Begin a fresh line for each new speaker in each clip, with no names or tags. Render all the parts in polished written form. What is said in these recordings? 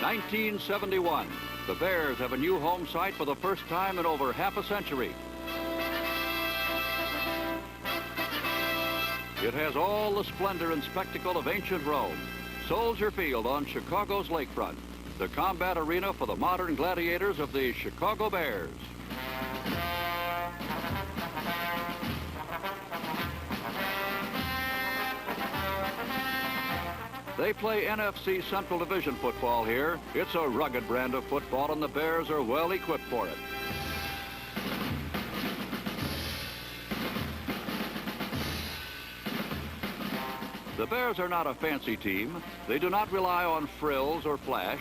1971. The Bears have a new home site for the first time in over half a century. It has all the splendor and spectacle of ancient Rome. Soldier Field on Chicago's lakefront, the combat arena for the modern gladiators of the Chicago Bears. They play NFC Central Division football here. It's a rugged brand of football, and the Bears are well equipped for it. The Bears are not a fancy team. They do not rely on frills or flash.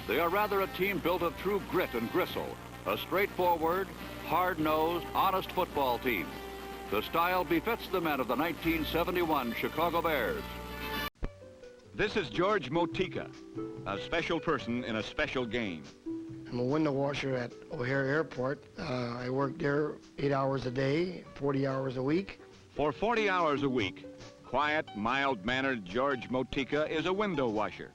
They are rather a team built of true grit and gristle, a straightforward, hard-nosed, honest football team. The style befits the men of the 1971 Chicago Bears.
This is George Motika, a special person in a special game.
I'm a window washer at O'Hare Airport. I work there 8 hours a day, 40 hours a week.
For 40 hours a week, quiet, mild-mannered George Motika is a window washer.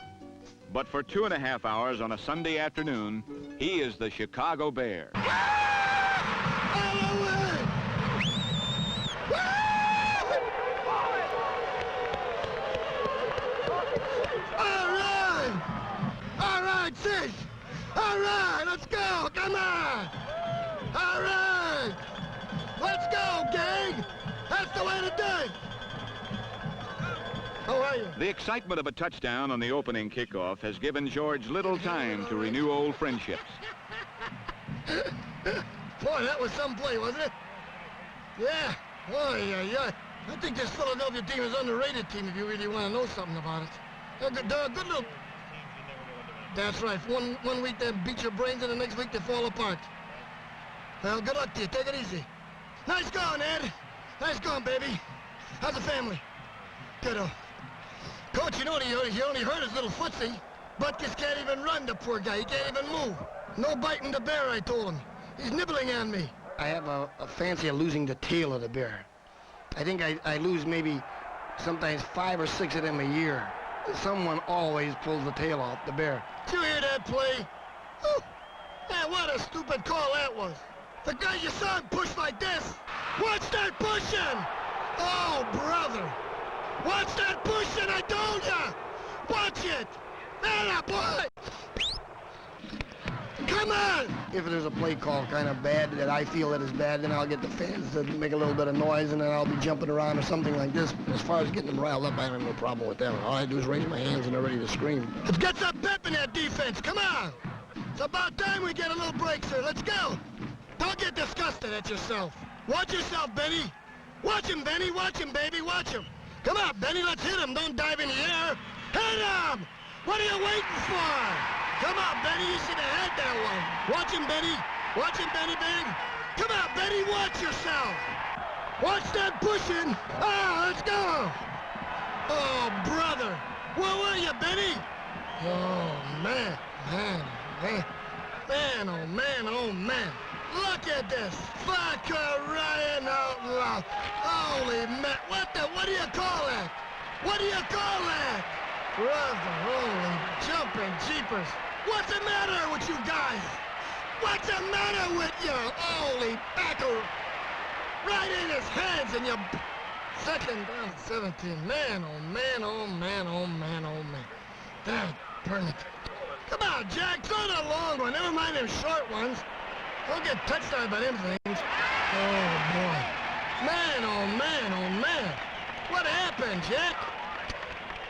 But for 2.5 hours on a Sunday afternoon, he is the Chicago Bear.
Sis! All right, let's go, come on! All right! Let's go, gang! That's the way to do it! How are you?
The excitement of a touchdown on the opening kickoff has given George little time to renew old friendships.
Boy, that was some play, wasn't it? Yeah. Oh, yeah. I think this Philadelphia team is an underrated team if you really want to know something about it. They're a good little... That's right. One week they beat your brains and the next week they fall apart. Well, good luck to you. Take it easy. Nice going, Ed. Nice going, baby. How's the family? Good. Coach, you know he only hurt his little footsie. Butkus can't even run, the poor guy. He can't even move. No biting the bear, I told him. He's nibbling on me. I have a fancy of losing the tail of the bear. I think I lose maybe sometimes 5 or 6 of them a year. Someone always pulls the tail off the bear. Did you hear that play? Oh, man, what a stupid call that was. The guy you saw him push like this. Watch that pushing! Oh, brother. Watch that pushing, I told ya! Watch it! There, boy! Come on! If there's a play call kind of bad that I feel that is bad, then I'll get the fans to make a little bit of noise, and then I'll be jumping around or something like this. As far as getting them riled up, I don't have no problem with that. All I do is raise my hands and they're ready to scream. Let's get some pep in that defense. Come on! It's about time we get a little break, sir. Let's go! Don't get disgusted at yourself. Watch yourself, Benny. Watch him, Benny. Watch him, baby. Watch him. Come on, Benny. Let's hit him. Don't dive in the air. Hit him! What are you waiting for? Come on, Benny, you should have had that one. Watch him, Benny. Watch him, Benny, big. Come on, Benny, watch yourself. Watch that pushing. Ah, let's go. Oh, brother. Where were you, Benny? Oh, man. Man. Look at this. Fuck crying out loud. Holy man. What do you call that? What do you call that? Brother, holy jumping jeepers. What's the matter with you guys? What's the matter with you? Holy backer. Right in his hands and you... Second down, 17. Man, oh man, oh man, oh man, oh man. Dang, burn it. Come on, Jack, throw the long one. Never mind them short ones. Don't get touchdowns by them things. Oh, boy. Man, oh man, oh man. What happened, Jack?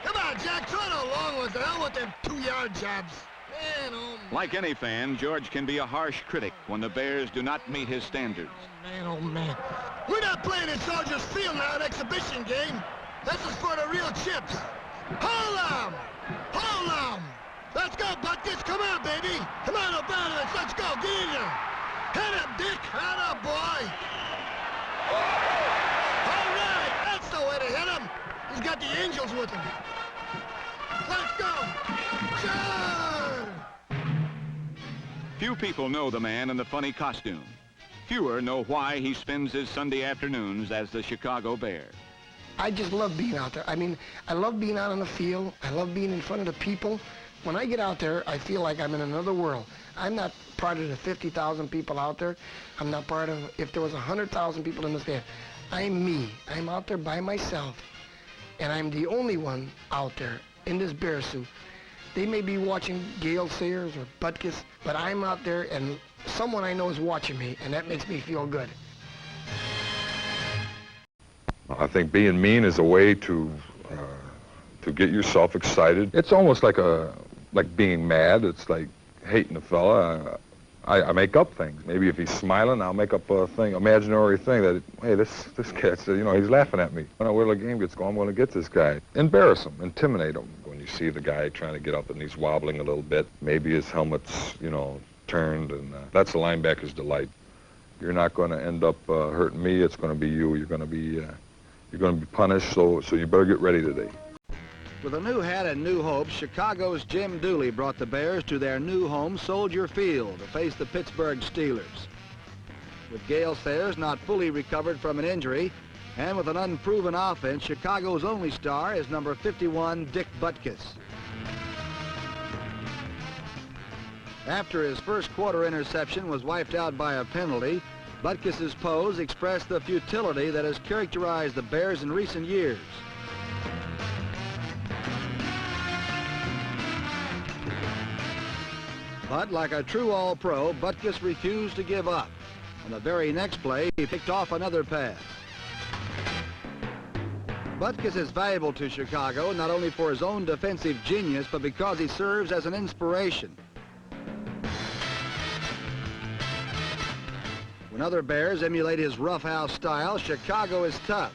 Come on, Jack, throw the long ones. The hell with them 2-yard jobs. Man, oh man.
Like any fan, George can be a harsh critic when the Bears do not meet his standards.
Oh man. We're not playing in Soldiers Field now, an exhibition game. This is for the real chips. Hold on! Let's go, Butkus. Come on, baby. Come on, O'Brien. Let's go. Get in there. Hit him, Dick. Atta boy. All right. That's the way to hit him. He's got the Angels with him. Let's go. Sure.
Few people know the man in the funny costume. Fewer know why he spends his Sunday afternoons as the Chicago Bear.
I just love being out there. I mean, I love being out on the field. I love being in front of the people. When I get out there, I feel like I'm in another world. I'm not part of the 50,000 people out there. I'm not part of, if there was 100,000 people in the stand, I'm me. I'm out there by myself, and I'm the only one out there in this bear suit. They may be watching Gale Sayers or Butkus, but I'm out there, and someone I know is watching me, and that makes me feel good.
I think being mean is a way to get yourself excited. It's almost like being mad. It's like hating a fella. I make up things. Maybe if he's smiling, I'll make up a thing, imaginary thing that, hey, this cat's, you know, he's laughing at me. When the game gets going, I'm going to get this guy. Embarrass him, intimidate him. When you see the guy trying to get up and he's wobbling a little bit, maybe his helmet's, you know, turned, and that's the linebacker's delight. You're not going to end up hurting me. It's going to be you. You're going to be punished. So you better get ready today.
With a new hat and new hopes, Chicago's Jim Dooley brought the Bears to their new home, Soldier Field, to face the Pittsburgh Steelers. With Gale Sayers not fully recovered from an injury, and with an unproven offense, Chicago's only star is number 51, Dick Butkus. After his first quarter interception was wiped out by a penalty, Butkus's pose expressed the futility that has characterized the Bears in recent years. But like a true All-Pro, Butkus refused to give up. On the very next play, he picked off another pass. Butkus is valuable to Chicago, not only for his own defensive genius, but because he serves as an inspiration. When other Bears emulate his roughhouse style, Chicago is tough.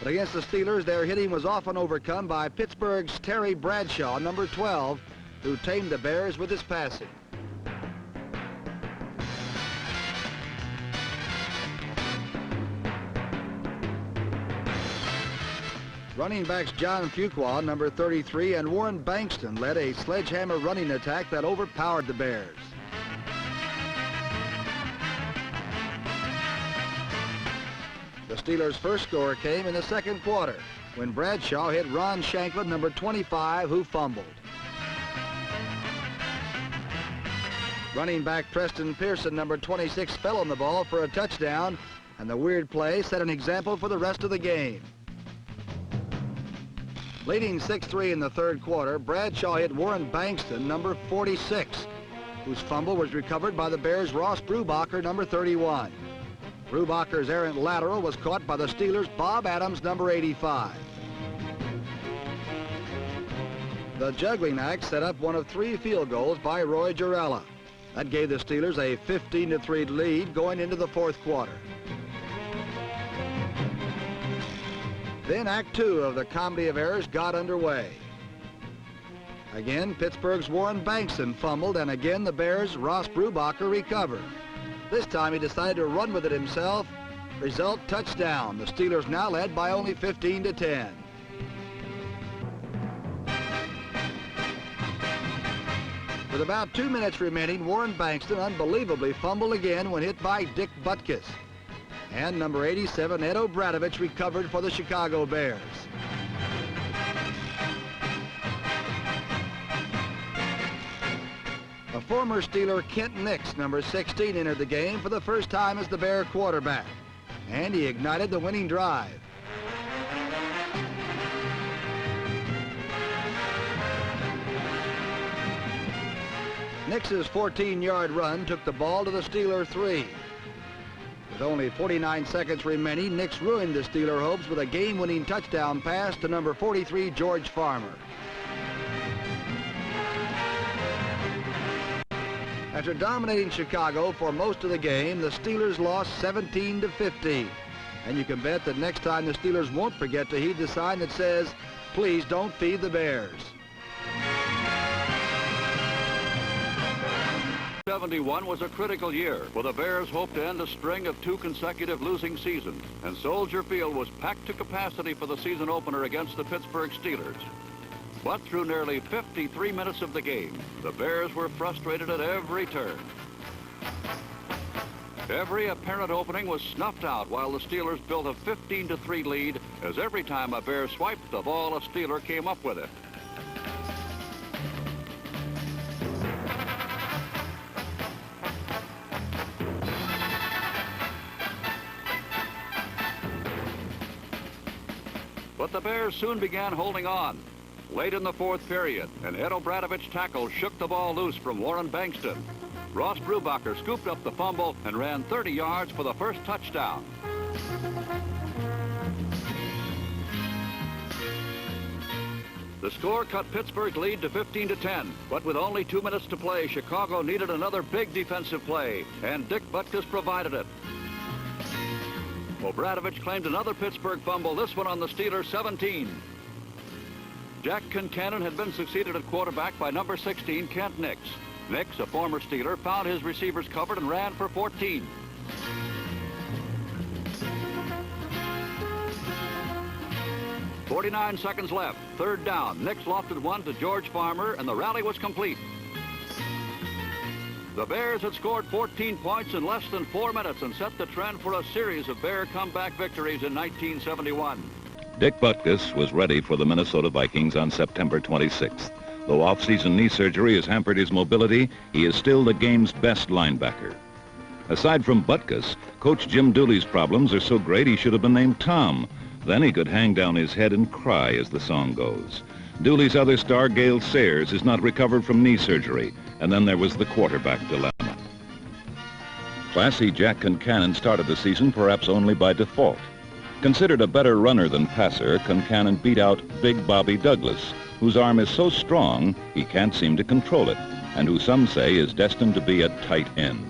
But against the Steelers, their hitting was often overcome by Pittsburgh's Terry Bradshaw, number 12, who tamed the Bears with his passing. Running backs John Fuqua, number 33, and Warren Bankston led a sledgehammer running attack that overpowered the Bears. The Steelers' first score came in the second quarter when Bradshaw hit Ron Shanklin, number 25, who fumbled. Running back Preston Pearson, number 26, fell on the ball for a touchdown, and the weird play set an example for the rest of the game. Leading 6-3 in the third quarter, Bradshaw hit Warren Bankston, number 46, whose fumble was recovered by the Bears' Ross Brubacher, number 31. Brubacher's errant lateral was caught by the Steelers' Bob Adams, number 85. The juggling act set up one of 3 field goals by Roy Jarella. That gave the Steelers a 15-3 lead going into the fourth quarter. Then Act 2 of the comedy of errors got underway. Again, Pittsburgh's Warren Bankston fumbled, and again the Bears' Ross Brubacher recovered. This time he decided to run with it himself. Result, touchdown. The Steelers now led by only 15-10. With about 2 minutes remaining, Warren Bankston unbelievably fumbled again when hit by Dick Butkus. And number 87, Ed O'Bradovich, recovered for the Chicago Bears. A former Steeler, Kent Nix, number 16, entered the game for the first time as the Bear quarterback, and he ignited the winning drive. Nix's 14-yard run took the ball to the Steeler 3. With only 49 seconds remaining, Nix ruined the Steeler hopes with a game-winning touchdown pass to number 43, George Farmer. After dominating Chicago for most of the game, the Steelers lost 17-15. And you can bet that next time the Steelers won't forget to heed the sign that says, "Please don't feed the Bears."
71 was a critical year, for the Bears hoped to end a string of 2 consecutive losing seasons, and Soldier Field was packed to capacity for the season opener against the Pittsburgh Steelers. But through nearly 53 minutes of the game, the Bears were frustrated at every turn. Every apparent opening was snuffed out while the Steelers built a 15-3 lead, as every time a Bear swiped the ball, a Steeler came up with it. But the Bears soon began holding on. Late in the fourth period, an Ed O'Bradovich tackle shook the ball loose from Warren Bankston. Ross Brubacher scooped up the fumble and ran 30 yards for the first touchdown. The score cut Pittsburgh's lead to 15-10, but with only 2 minutes to play, Chicago needed another big defensive play, and Dick Butkus provided it. O'Bradovich claimed another Pittsburgh fumble, this one on the Steelers' 17. Jack Concannon had been succeeded at quarterback by number 16, Kent Nix. Nix, a former Steeler, found his receivers covered and ran for 14. "49 seconds left. Third down. Nix lofted one to George Farmer, and the rally was complete. The Bears had scored 14 points in less than 4 minutes and set the trend for a series of Bear comeback victories in 1971.
Dick Butkus was ready for the Minnesota Vikings on September 26th. Though off-season knee surgery has hampered his mobility, he is still the game's best linebacker. Aside from Butkus, Coach Jim Dooley's problems are so great he should have been named Tom. Then he could hang down his head and cry, as the song goes. Dooley's other star, Gale Sayers, is not recovered from knee surgery. And then there was the quarterback dilemma. Classy Jack Concannon started the season perhaps only by default. Considered a better runner than passer, Concannon beat out Big Bobby Douglas, whose arm is so strong he can't seem to control it, and who some say is destined to be a tight end.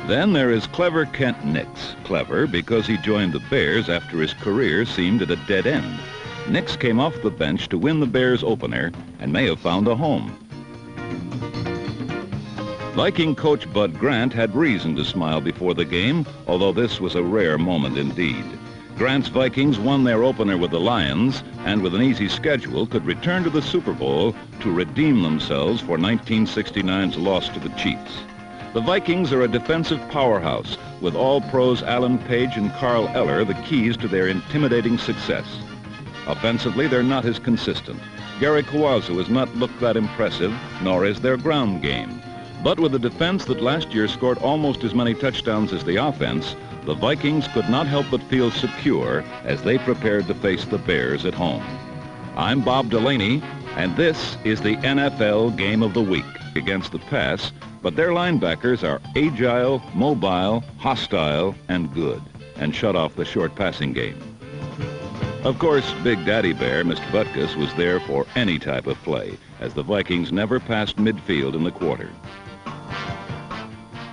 Then there is clever Kent Nix. Clever because he joined the Bears after his career seemed at a dead end. Nix came off the bench to win the Bears opener and may have found a home. Viking coach Bud Grant had reason to smile before the game, although this was a rare moment indeed. Grant's Vikings won their opener with the Lions and with an easy schedule could return to the Super Bowl to redeem themselves for 1969's loss to the Chiefs. The Vikings are a defensive powerhouse, with all-pros Alan Page and Carl Eller the keys to their intimidating success. Offensively, they're not as consistent. Gary Kawazu has not looked that impressive, nor is their ground game. But with a defense that last year scored almost as many touchdowns as the offense, the Vikings could not help but feel secure as they prepared to face the Bears at home. I'm Bob Delaney, and this is the NFL Game of the Week. Against the pass, but their linebackers are agile, mobile, hostile, and good, and shut off the short passing game. Of course, Big Daddy Bear, Mr. Butkus, was there for any type of play, as the Vikings never passed midfield in the quarter.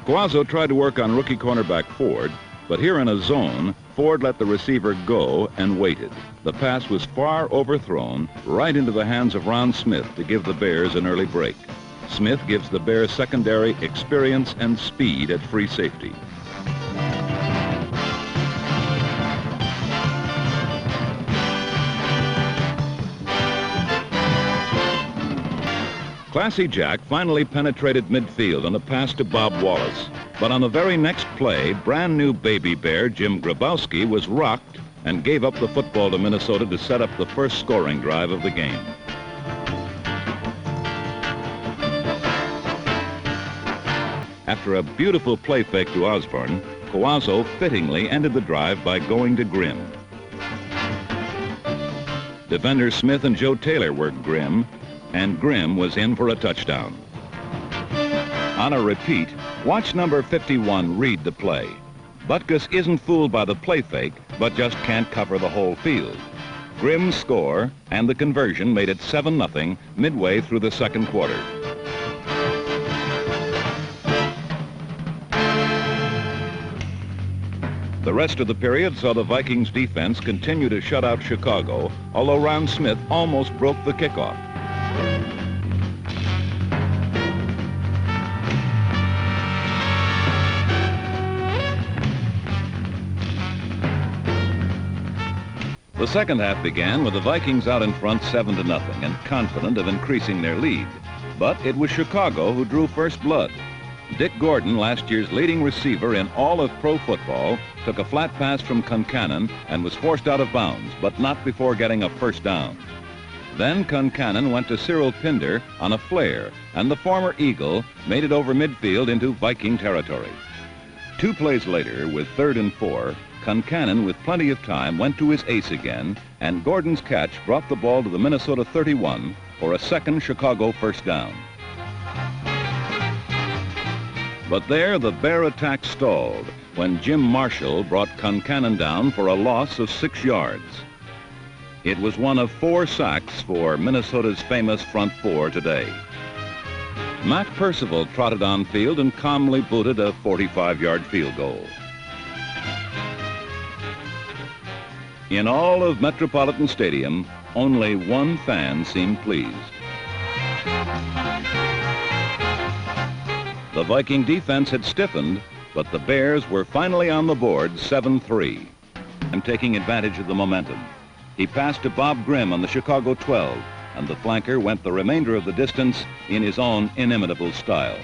Kawazu tried to work on rookie cornerback Ford, but here in a zone, Ford let the receiver go and waited. The pass was far overthrown, right into the hands of Ron Smith to give the Bears an early break. Smith gives the Bears secondary experience and speed at free safety. Classy Jack finally penetrated midfield on a pass to Bob Wallace. But on the very next play, brand new baby Bear Jim Grabowski was rocked and gave up the football to Minnesota to set up the first scoring drive of the game. After a beautiful play fake to Osborne, Kawazu fittingly ended the drive by going to Grimm. Defenders Smith and Joe Taylor worked Grimm, and Grimm was in for a touchdown. On a repeat, watch number 51 read the play. Butkus isn't fooled by the play fake, but just can't cover the whole field. Grimm's score and the conversion made it 7-0 midway through the second quarter. The rest of the period saw the Vikings defense continue to shut out Chicago, although Ron Smith almost broke the kickoff. The second half began with the Vikings out in front 7-0 and confident of increasing their lead. But it was Chicago who drew first blood. Dick Gordon, last year's leading receiver in all of pro football, took a flat pass from Concannon and was forced out of bounds, but not before getting a first down. Then Concannon went to Cyril Pinder on a flare, and the former Eagle made it over midfield into Viking territory. 2 plays later, with 3rd and 4, Concannon, with plenty of time, went to his ace again, and Gordon's catch brought the ball to the Minnesota 31 for a second Chicago first down. But there, the Bear attack stalled when Jim Marshall brought Concannon down for a loss of 6 yards. It was one of 4 sacks for Minnesota's famous front four today. Mac Percival trotted on field and calmly booted a 45-yard field goal. In all of Metropolitan Stadium, only one fan seemed pleased. The Viking defense had stiffened, but the Bears were finally on the board 7-3 and taking advantage of the momentum. He passed to Bob Grimm on the Chicago 12, and the flanker went the remainder of the distance in his own inimitable style.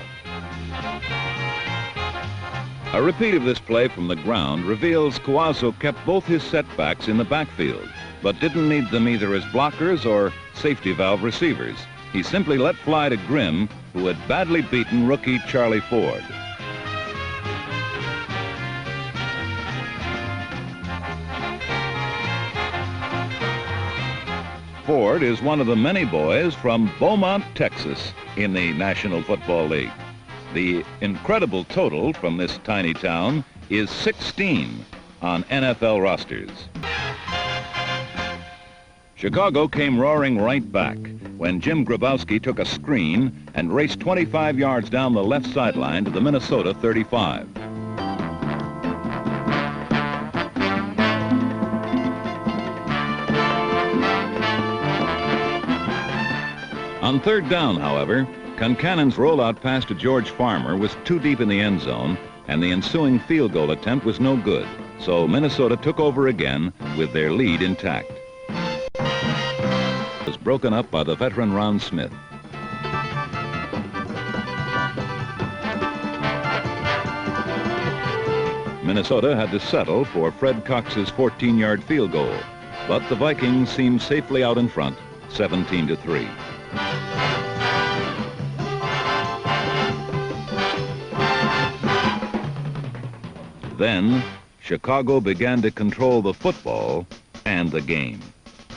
A repeat of this play from the ground reveals Coazzo kept both his setbacks in the backfield, but didn't need them either as blockers or safety valve receivers. He simply let fly to Grimm, who had badly beaten rookie Charlie Ford. Ford is one of the many boys from Beaumont, Texas, in the National Football League. The incredible total from this tiny town is 16 on NFL rosters. Chicago came roaring right back when Jim Grabowski took a screen and raced 25 yards down the left sideline to the Minnesota 35. On third down, however, Concannon's rollout pass to George Farmer was too deep in the end zone, and the ensuing field goal attempt was no good. So Minnesota took over again with their lead intact. It was broken up by the veteran Ron Smith. Minnesota had to settle for Fred Cox's 14-yard field goal, but the Vikings seemed safely out in front, 17-3. Then, Chicago began to control the football and the game.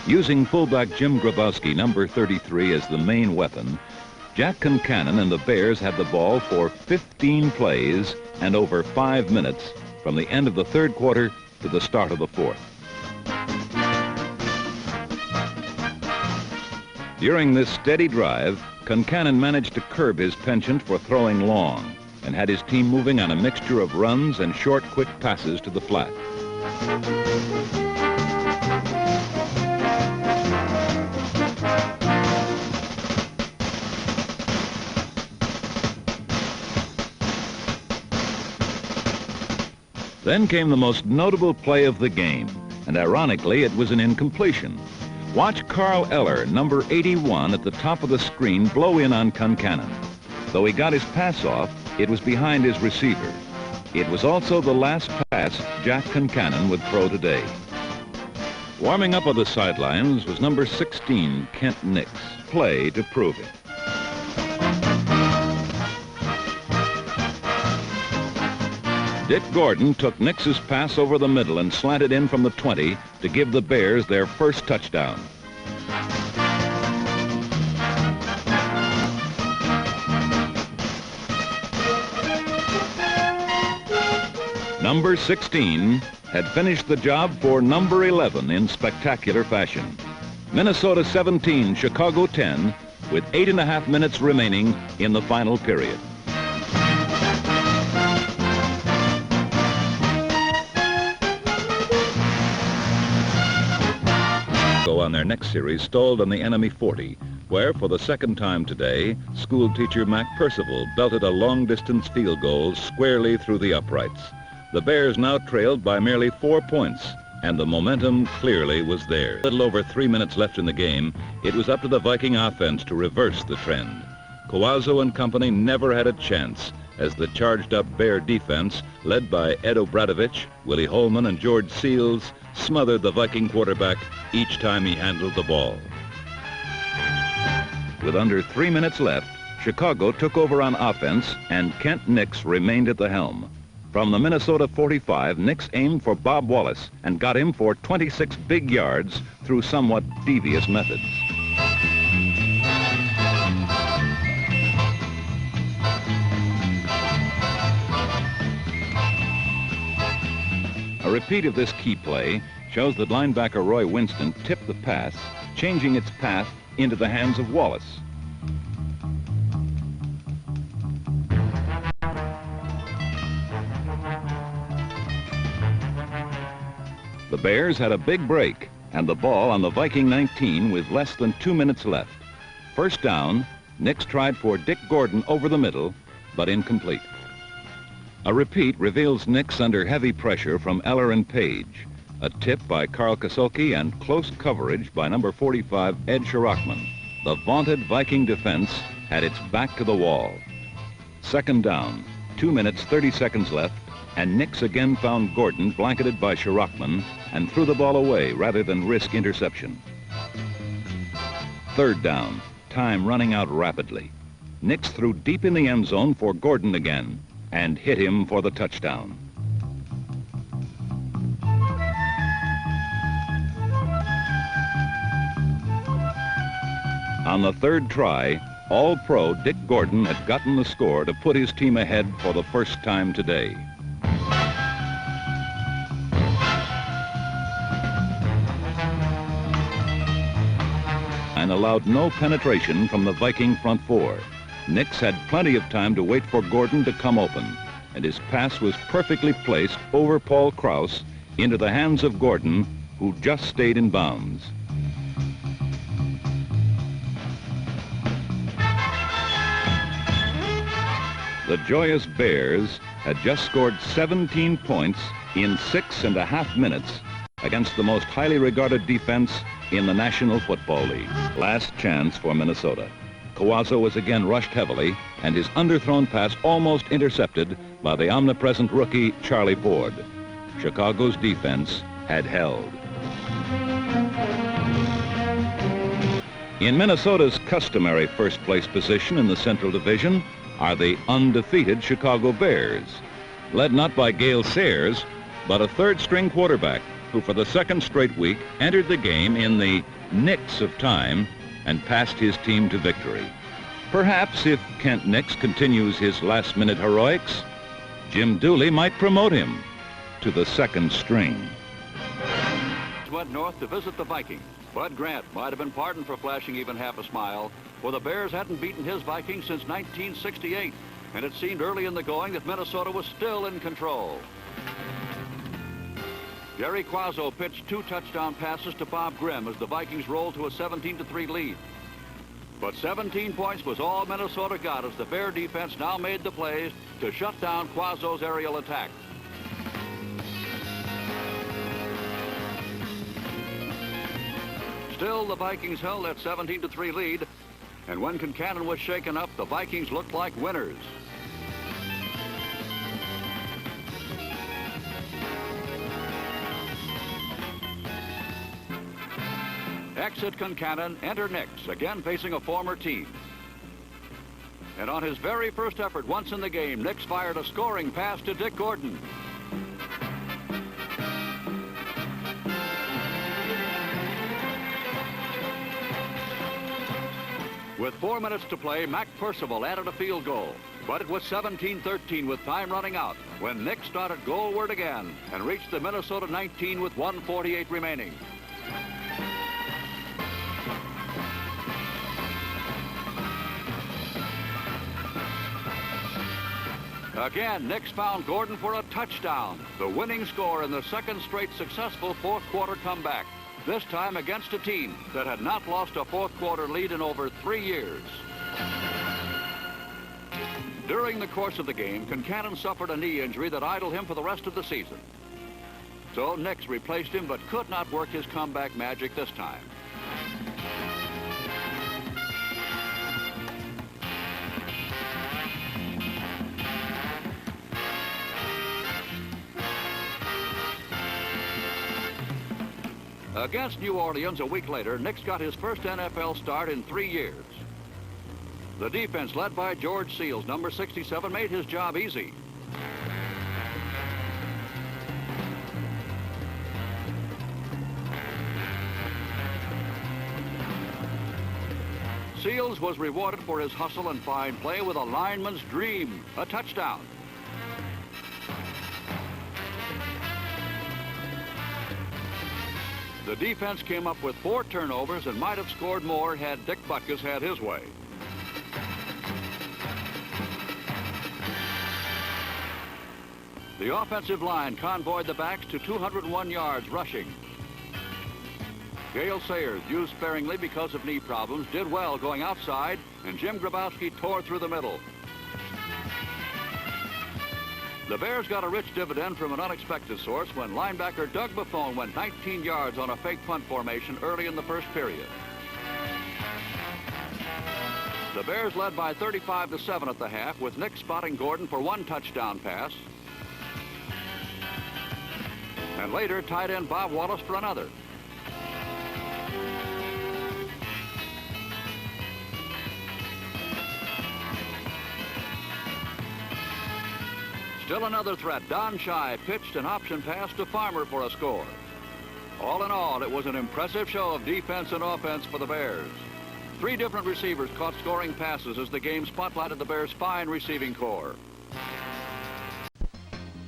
Using fullback Jim Grabowski, number 33, as the main weapon, Jack Concannon and the Bears had the ball for 15 plays and over 5 minutes from the end of the third quarter to the start of the fourth. During this steady drive, Concannon managed to curb his penchant for throwing long and had his team moving on a mixture of runs and short, quick passes to the flat. Then came the most notable play of the game, and ironically, it was an incompletion. Watch Carl Eller, number 81, at the top of the screen blow in on Concannon. Though he got his pass off, it was behind his receiver. It was also the last pass Jack Concannon would throw today. Warming up on the sidelines was number 16, Kent Nix. Play to prove it. Dick Gordon took Nix's pass over the middle and slanted in from the 20 to give the Bears their first touchdown. Number 16 had finished the job for number 11 in spectacular fashion. Minnesota 17, Chicago 10, with 8.5 minutes remaining in the final period. On their next series stalled on the enemy 40, where for the second time today, schoolteacher Mac Percival belted a long-distance field goal squarely through the uprights. The Bears now trailed by merely 4 points, and the momentum clearly was there. A little over 3 minutes left in the game, it was up to the Viking offense to reverse the trend. Coazzo and company never had a chance as the charged-up Bear defense, led by Ed Obradovich, Willie Holman, and George Seals, smothered the Viking quarterback each time he handled the ball. With under 3 minutes left, Chicago took over on offense, and Kent Nix remained at the helm. From the Minnesota 45, Nix aimed for Bob Wallace and got him for 26 big yards through somewhat devious methods. A repeat of this key play shows that linebacker Roy Winston tipped the pass, changing its path into the hands of Wallace. The Bears had a big break, and the ball on the Viking 19 with less than 2 minutes left. First down, Nix tried for Dick Gordon over the middle, but incomplete. A repeat reveals Nix under heavy pressure from Eller and Page. A tip by Carl Kasolke and close coverage by number 45, Ed Shirachman. The vaunted Viking defense had its back to the wall. Second down, 2 minutes, 30 seconds left, and Nix again found Gordon blanketed by Shirachman and threw the ball away rather than risk interception. Third down, time running out rapidly. Nix threw deep in the end zone for Gordon again and hit him for the touchdown. On the third try, All-Pro Dick Gordon had gotten the score to put his team ahead for the first time today. And allowed no penetration from the Viking front four. Nix had plenty of time to wait for Gordon to come open, and his pass was perfectly placed over Paul Krause into the hands of Gordon, who just stayed in bounds. The joyous Bears had just scored 17 points in 6.5 minutes against the most highly regarded defense in the National Football League. Last chance for Minnesota. Coazzo was again rushed heavily, and his underthrown pass almost intercepted by the omnipresent rookie Charlie Ford. Chicago's defense had held. In Minnesota's customary first-place position in the Central Division are the undefeated Chicago Bears, led not by Gale Sayers, but a third-string quarterback who for the second straight week entered the game in the nix of time and passed his team to victory. Perhaps if Kent Nix continues his last-minute heroics, Jim Dooley might promote him to the second string.
Went north to visit the Vikings. Bud Grant might have been pardoned for flashing even half a smile, for the Bears hadn't beaten his Vikings since 1968, and it seemed early in the going that Minnesota was still in control. Jerry Coazzo pitched 2 touchdown passes to Bob Grimm as the Vikings rolled to a 17-3 lead. But 17 points was all Minnesota got as the Bear defense now made the plays to shut down Coazzo's aerial attack. Still, the Vikings held that 17-3 lead, and when Concannon was shaken up, the Vikings looked like winners. Exit Concannon, enter Nix, again facing a former team. And on his very first effort once in the game, Nix fired a scoring pass to Dick Gordon. With 4 minutes to play, Mac Percival added a field goal. But it was 17-13 with time running out when Nix started goalward again and reached the Minnesota 19 with 1:48 remaining. Again, Nix found Gordon for a touchdown, the winning score in the second straight successful fourth quarter comeback. This time against a team that had not lost a fourth quarter lead in over 3 years. During the course of the game, Concannon suffered a knee injury that idled him for the rest of the season. So Nix replaced him but could not work his comeback magic this time. Against New Orleans a week later, Nix got his first NFL start in 3 years. The defense, led by George Seals, number 67, made his job easy. Seals was rewarded for his hustle and fine play with a lineman's dream, a touchdown. The defense came up with 4 turnovers and might have scored more had Dick Butkus had his way. The offensive line convoyed the backs to 201 yards rushing. Gale Sayers, used sparingly because of knee problems, did well going outside, and Jim Grabowski tore through the middle. The Bears got a rich dividend from an unexpected source when linebacker Doug Buffone went 19 yards on a fake punt formation early in the first period. The Bears led by 35-7 at the half, with Nick spotting Gordon for 1 touchdown pass, and later tight end Bob Wallace for another. Still another threat. Don Shy pitched an option pass to Farmer for a score. All in all, it was an impressive show of defense and offense for the Bears. 3 different receivers caught scoring passes as the game spotlighted the Bears' fine receiving corps.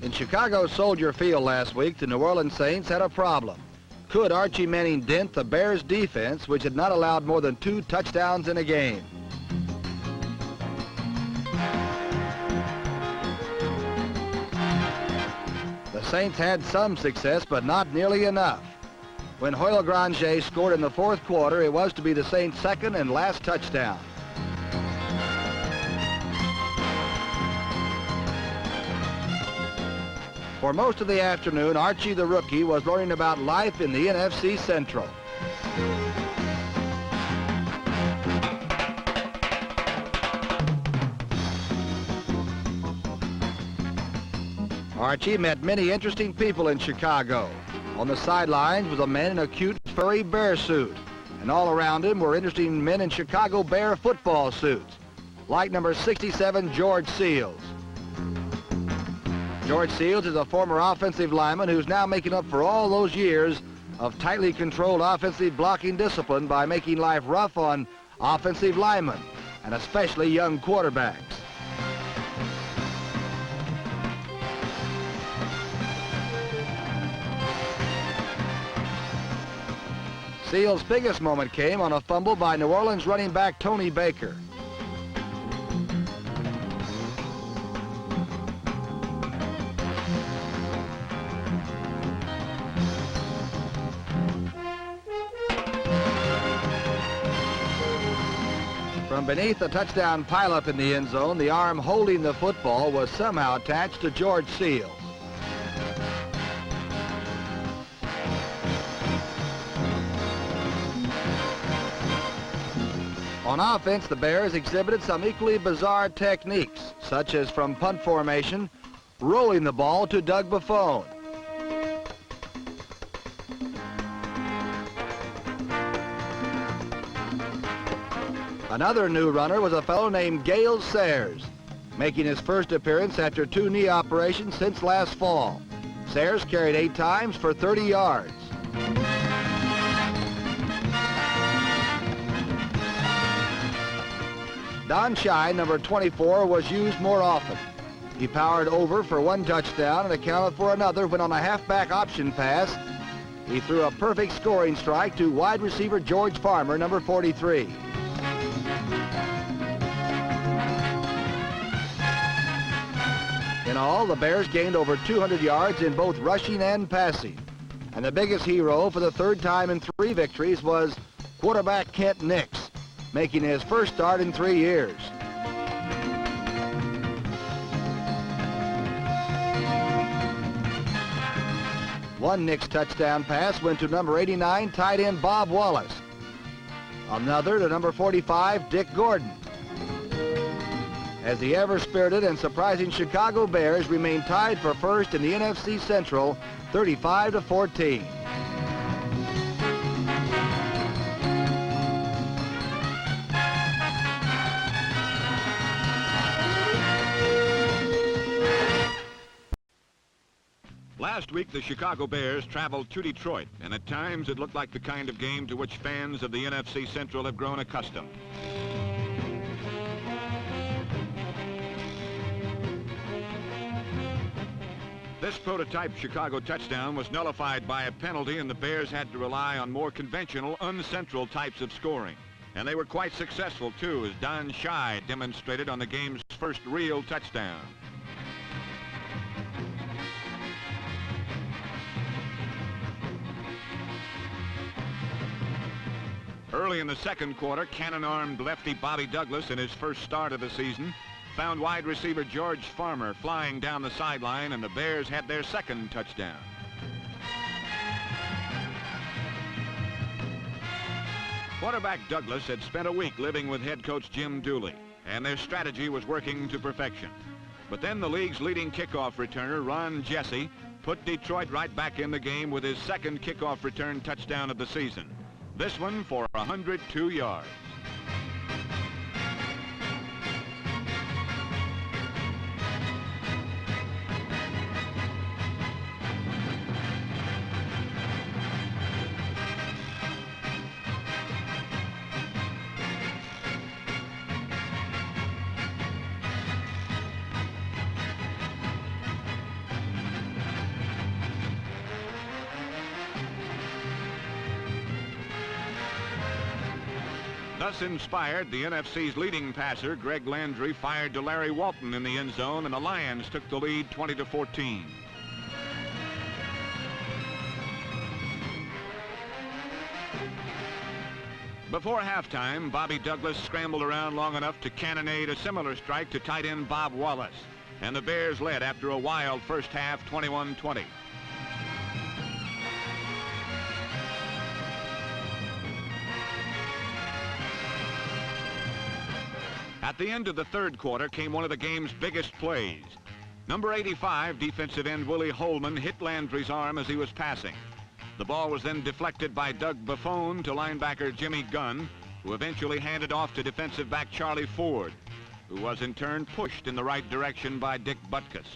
In Chicago's Soldier Field last week, the New Orleans Saints had a problem. Could Archie Manning dent the Bears' defense, which had not allowed more than 2 touchdowns in a game? The Saints had some success, but not nearly enough. When Hoyle Granger scored in the 4th quarter, it was to be the Saints' 2nd and last touchdown. For most of the afternoon, Archie the rookie was learning about life in the NFC Central. Archie met many interesting people in Chicago. On the sidelines was a man in a cute furry bear suit, and all around him were interesting men in Chicago Bear football suits, like number 67 George Seals. George Seals is a former offensive lineman who's now making up for all those years of tightly controlled offensive blocking discipline by making life rough on offensive linemen, and especially young quarterbacks. Seals' biggest moment came on a fumble by New Orleans running back Tony Baker. From beneath the touchdown pileup in the end zone, the arm holding the football was somehow attached to George Seals. On offense, the Bears exhibited some equally bizarre techniques, such as from punt formation, rolling the ball to Doug Buffone. Another new runner was a fellow named Gale Sayers, making his first appearance after 2 knee operations since last fall. Sayers carried 8 times for 30 yards. Don Shy, number 24, was used more often. He powered over for 1 touchdown and accounted for another when on a halfback option pass, he threw a perfect scoring strike to wide receiver George Farmer, number 43. In all, the Bears gained over 200 yards in both rushing and passing. And the biggest hero for the 3rd time in 3 victories was quarterback Kent Nix, making his first start in 3 years. One Nix touchdown pass went to number 89 tight end Bob Wallace. Another to number 45 Dick Gordon. As the ever-spirited and surprising Chicago Bears remain tied for first in the NFC Central, 35-14.
Last week, the Chicago Bears traveled to Detroit, and at times it looked like the kind of game to which fans of the NFC Central have grown accustomed. This prototype Chicago touchdown was nullified by a penalty, and the Bears had to rely on more conventional, uncentral types of scoring. And they were quite successful, too, as Don Schei demonstrated on the game's first real touchdown. Early in the second quarter, cannon-armed lefty Bobby Douglas, in his first start of the season, found wide receiver George Farmer flying down the sideline, and the Bears had their second touchdown. Quarterback Douglas had spent a week living with head coach Jim Dooley, and their strategy was working to perfection. But then the league's leading kickoff returner, Ron Jesse, put Detroit right back in the game with his second kickoff return touchdown of the season. This one for 102 yards. Thus inspired, the NFC's leading passer, Greg Landry, fired to Larry Walton in the end zone, and the Lions took the lead 20-14. Before halftime, Bobby Douglas scrambled around long enough to cannonade a similar strike to tight end Bob Wallace, and the Bears led after a wild first half, 21-20. At the end of the third quarter came one of the game's biggest plays. Number 85, defensive end Willie Holman, hit Landry's arm as he was passing. The ball was then deflected by Doug Buffone to linebacker Jimmy Gunn, who eventually handed off to defensive back Charlie Ford, who was in turn pushed in the right direction by Dick Butkus.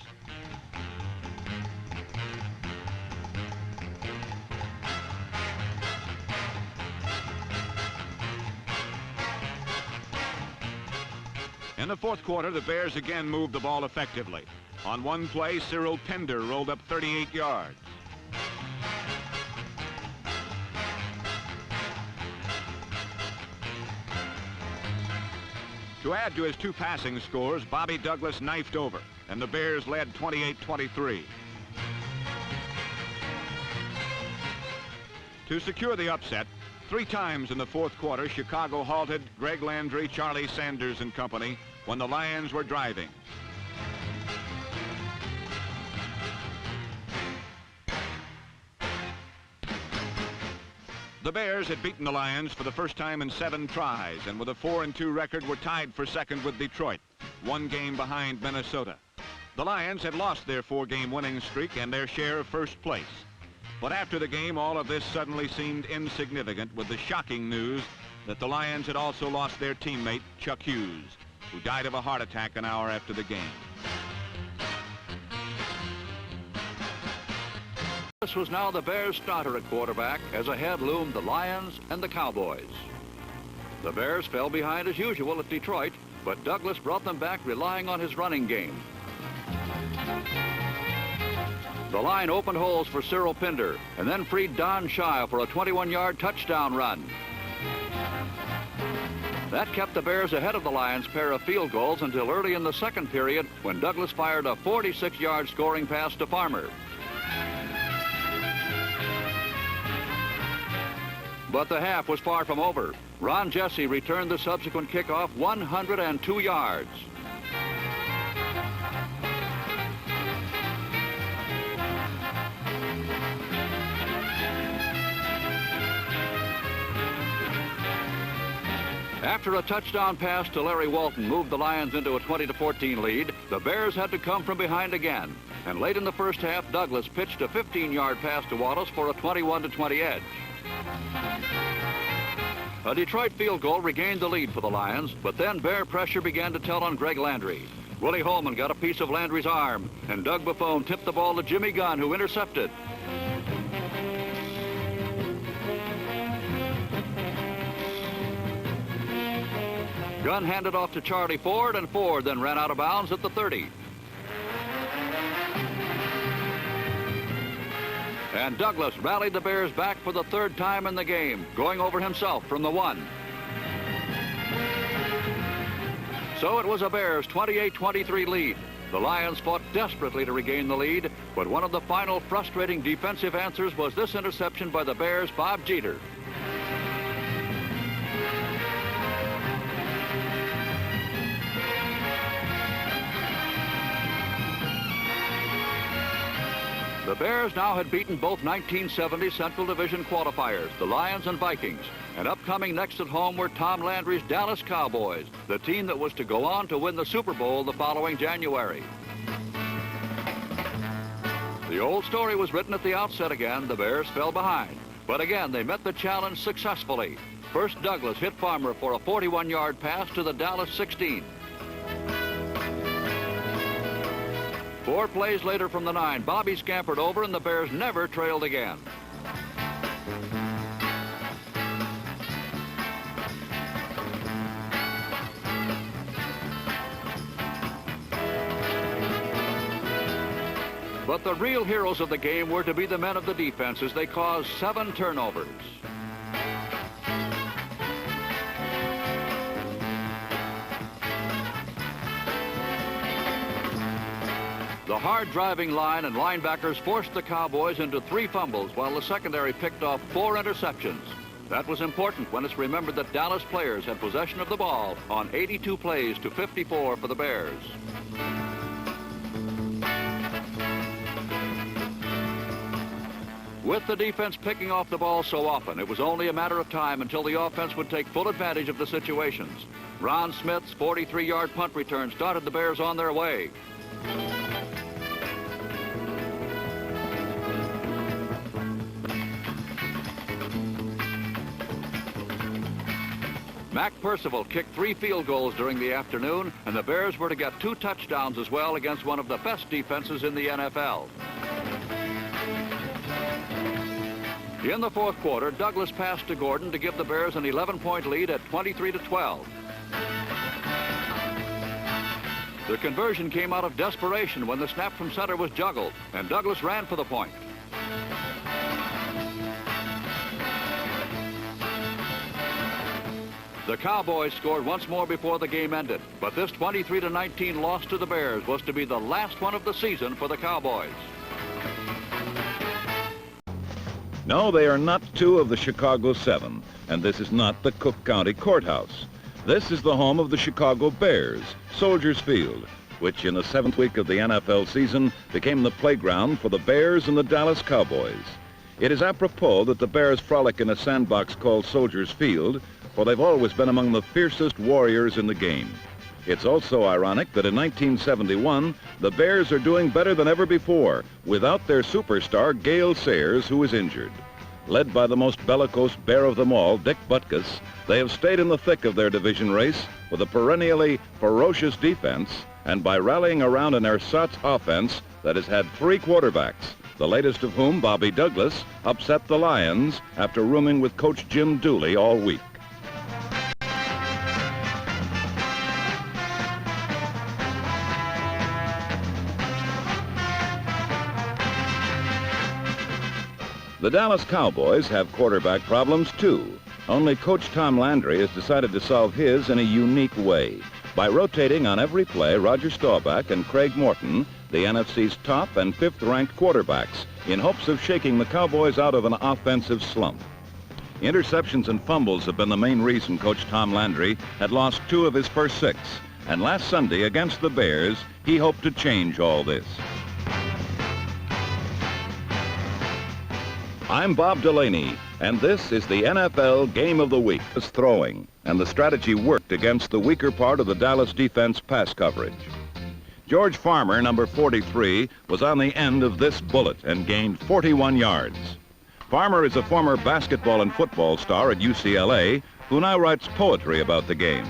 In the fourth quarter, the Bears again moved the ball effectively. On one play, Cyril Pender rolled up 38 yards. To add to his two passing scores, Bobby Douglas knifed over, and the Bears led 28-23. To secure the upset, 3 times in the fourth quarter, Chicago halted Greg Landry, Charlie Sanders and company when the Lions were driving. The Bears had beaten the Lions for the first time in 7 tries, and with a 4-2 record were tied for second with Detroit, 1 game behind Minnesota. The Lions had lost their 4-game winning streak and their share of first place. But after the game, all of this suddenly seemed insignificant with the shocking news that the Lions had also lost their teammate, Chuck Hughes, who died of a heart attack an hour after the game.
This was now the Bears' starter at quarterback, as ahead loomed the Lions and the Cowboys. The Bears fell behind as usual at Detroit, but Douglas brought them back relying on his running game. The line opened holes for Cyril Pender and then freed Don Schei for a 21-yard touchdown run. That kept the Bears ahead of the Lions' pair of field goals until early in the second period when Douglas fired a 46-yard scoring pass to Farmer. But the half was far from over. Ron Jesse returned the subsequent kickoff 102 yards. After a touchdown pass to Larry Walton moved the Lions into a 20-14 lead, the Bears had to come from behind again. And late in the first half, Douglas pitched a 15-yard pass to Wallace for a 21-20 edge. A Detroit field goal regained the lead for the Lions, but then Bear pressure began to tell on Greg Landry. Willie Holman got a piece of Landry's arm, and Doug Buffone tipped the ball to Jimmy Gunn, who intercepted. Gunn handed off to Charlie Ford, and Ford then ran out of bounds at the 30. And Douglas rallied the Bears back for the third time in the game, going over himself from the 1. So it was a Bears 28-23 lead. The Lions fought desperately to regain the lead, but one of the final frustrating defensive answers was this interception by the Bears' Bob Jeter. The Bears now had beaten both 1970 Central Division qualifiers, the Lions and Vikings. And upcoming next at home were Tom Landry's Dallas Cowboys, the team that was to go on to win the Super Bowl the following January. The old story was written at the outset again. The Bears fell behind. But again, they met the challenge successfully. First, Douglas hit Farmer for a 41-yard pass to the Dallas 16. 4 plays later from the 9, Bobby scampered over and the Bears never trailed again. But the real heroes of the game were to be the men of the defense as they caused 7 turnovers. The hard-driving line and linebackers forced the Cowboys into 3 fumbles while the secondary picked off 4 interceptions. That was important when it's remembered that Dallas players had possession of the ball on 82 plays to 54 for the Bears. With the defense picking off the ball so often, it was only a matter of time until the offense would take full advantage of the situations. Ron Smith's 43-yard punt return started the Bears on their way. Mac Percival kicked 3 field goals during the afternoon, and the Bears were to get 2 touchdowns as well against one of the best defenses in the NFL. In the fourth quarter, Douglas passed to Gordon to give the Bears an 11-point lead at 23-12. The conversion came out of desperation when the snap from center was juggled, and Douglas ran for the point. The Cowboys scored once more before the game ended, but this 23-19 loss to the Bears was to be the last one of the season for the Cowboys.
No, they are not 2 of the Chicago 7, and this is not the Cook County Courthouse. This is the home of the Chicago Bears, Soldiers Field, which in the 7th week of the NFL season became the playground for the Bears and the Dallas Cowboys. It is apropos that the Bears frolic in a sandbox called Soldiers Field, for they've always been among the fiercest warriors in the game. It's also ironic that in 1971, the Bears are doing better than ever before without their superstar, Gale Sayers, who is injured. Led by the most bellicose bear of them all, Dick Butkus, they have stayed in the thick of their division race with a perennially ferocious defense and by rallying around an ersatz offense that has had 3 quarterbacks, the latest of whom, Bobby Douglas, upset the Lions after rooming with Coach Jim Dooley all week. The Dallas Cowboys have quarterback problems too. Only Coach Tom Landry has decided to solve his in a unique way by rotating on every play Roger Staubach and Craig Morton, the NFC's top and 5th-ranked quarterbacks, in hopes of shaking the Cowboys out of an offensive slump. Interceptions and fumbles have been the main reason Coach Tom Landry had lost 2 of his first 6, and last Sunday against the Bears, he hoped to change all this. I'm Bob Delaney, and this is the NFL Game of the Week. It's throwing, and the strategy worked against the weaker part of the Dallas defense pass coverage. George Farmer, number 43, was on the end of this bullet and gained 41 yards. Farmer is a former basketball and football star at UCLA who now writes poetry about the game.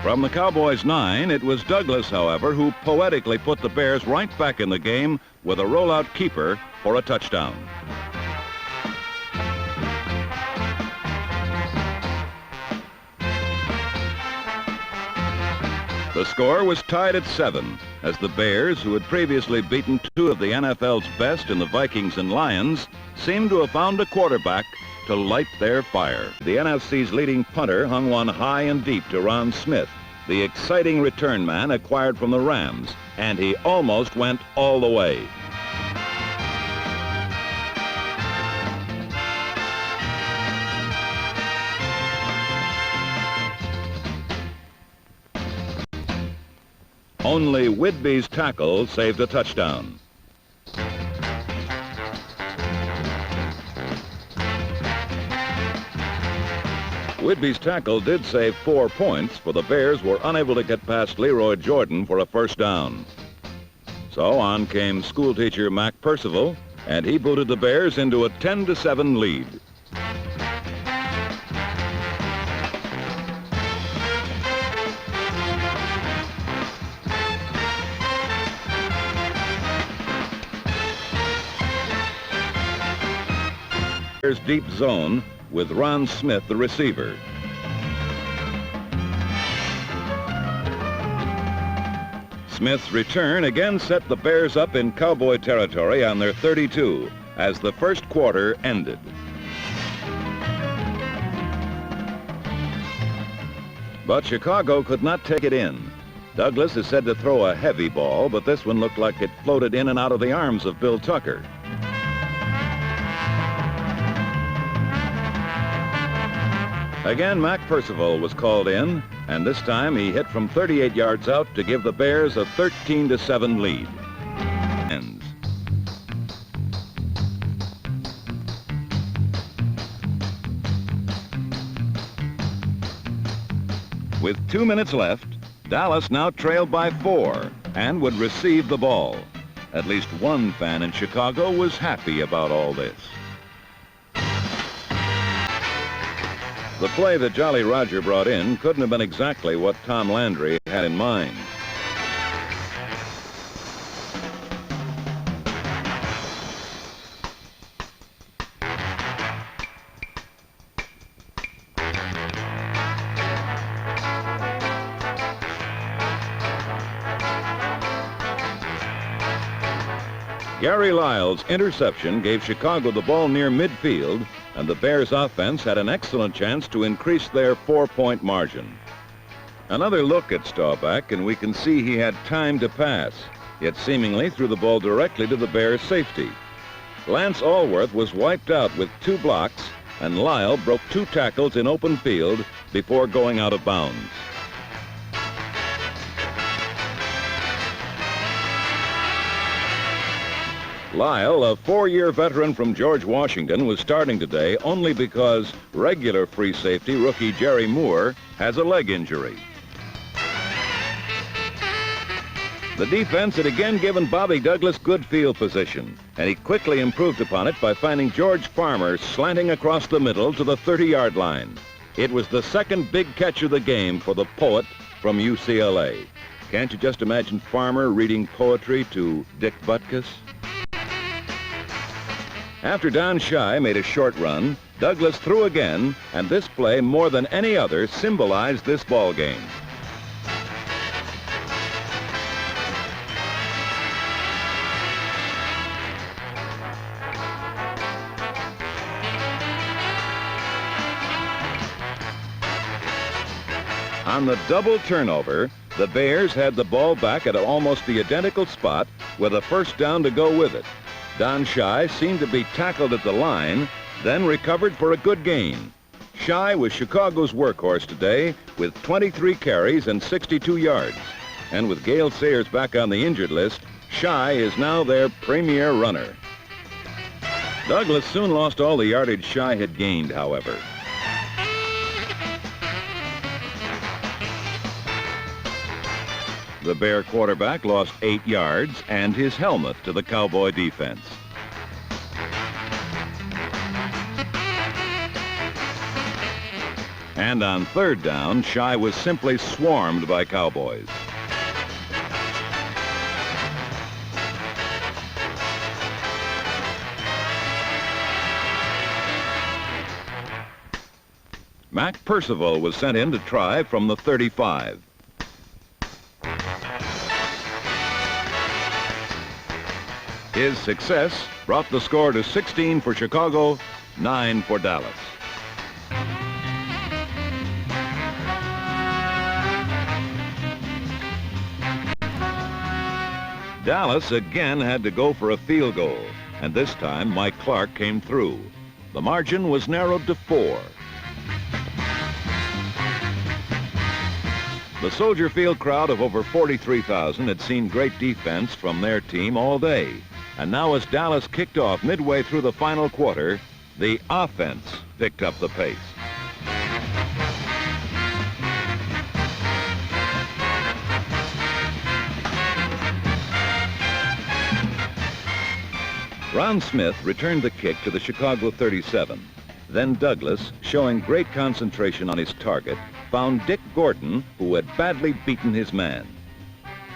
From the Cowboys' 9, it was Douglas, however, who poetically put the Bears right back in the game with a rollout keeper for a touchdown. The score was tied at 7 as the Bears, who had previously beaten two of the NFL's best in the Vikings and Lions, seemed to have found a quarterback to light their fire. The NFC's leading punter hung one high and deep to Ron Smith, the exciting return man acquired from the Rams, and he almost went all the way. Only Whitby's tackle saved a touchdown. Whitby's tackle did save 4 points, for the Bears were unable to get past Leroy Jordan for a first down. So on came schoolteacher Mac Percival, and he booted the Bears into a 10-7 lead. Bears deep zone with Ron Smith, the receiver. Smith's return again set the Bears up in Cowboy territory on their 32 as the first quarter ended. But Chicago could not take it in. Douglas is said to throw a heavy ball, but this one looked like it floated in and out of the arms of Bill Tucker. Again, Mac Percival was called in, and this time he hit from 38 yards out to give the Bears a 13-7 lead. Ends. With 2 minutes left, Dallas now trailed by 4 and would receive the ball. At least one fan in Chicago was happy about all this. The play that Jolly Roger brought in couldn't have been exactly what Tom Landry had in mind. Gary Lyle's interception gave Chicago the ball near midfield, and the Bears offense had an excellent chance to increase their 4-point margin. Another look at Staubach, and we can see he had time to pass, yet seemingly threw the ball directly to the Bears' safety. Lance Allworth was wiped out with 2 blocks, and Lyle broke 2 tackles in open field before going out of bounds. Lyle, a 4-year veteran from George Washington, was starting today only because regular free safety rookie Jerry Moore has a leg injury. The defense had again given Bobby Douglas good field position, and he quickly improved upon it by finding George Farmer slanting across the middle to the 30-yard line. It was the second big catch of the game for the poet from UCLA. Can't you just imagine Farmer reading poetry to Dick Butkus? After Don Schei made a short run, Douglas threw again, and this play, more than any other, symbolized this ball game. On the double turnover, the Bears had the ball back at almost the identical spot with a first down to go with it. Don Schei seemed to be tackled at the line, then recovered for a good gain. Schei was Chicago's workhorse today with 23 carries and 62 yards. And with Gale Sayers back on the injured list, Schei is now their premier runner. Douglas soon lost all the yardage Schei had gained, however. The Bear quarterback lost 8 yards and his helmet to the Cowboy defense. And on third down, Schei was simply swarmed by Cowboys. Mac Percival was sent in to try from the 35. His success brought the score to 16 for Chicago, 9 for Dallas. Dallas again had to go for a field goal, and this time Mike Clark came through. The margin was narrowed to 4. The Soldier Field crowd of over 43,000 had seen great defense from their team all day. And now as Dallas kicked off midway through the final quarter, the offense picked up the pace. Ron Smith returned the kick to the Chicago 37. Then Douglas, showing great concentration on his target, found Dick Gordon, who had badly beaten his man.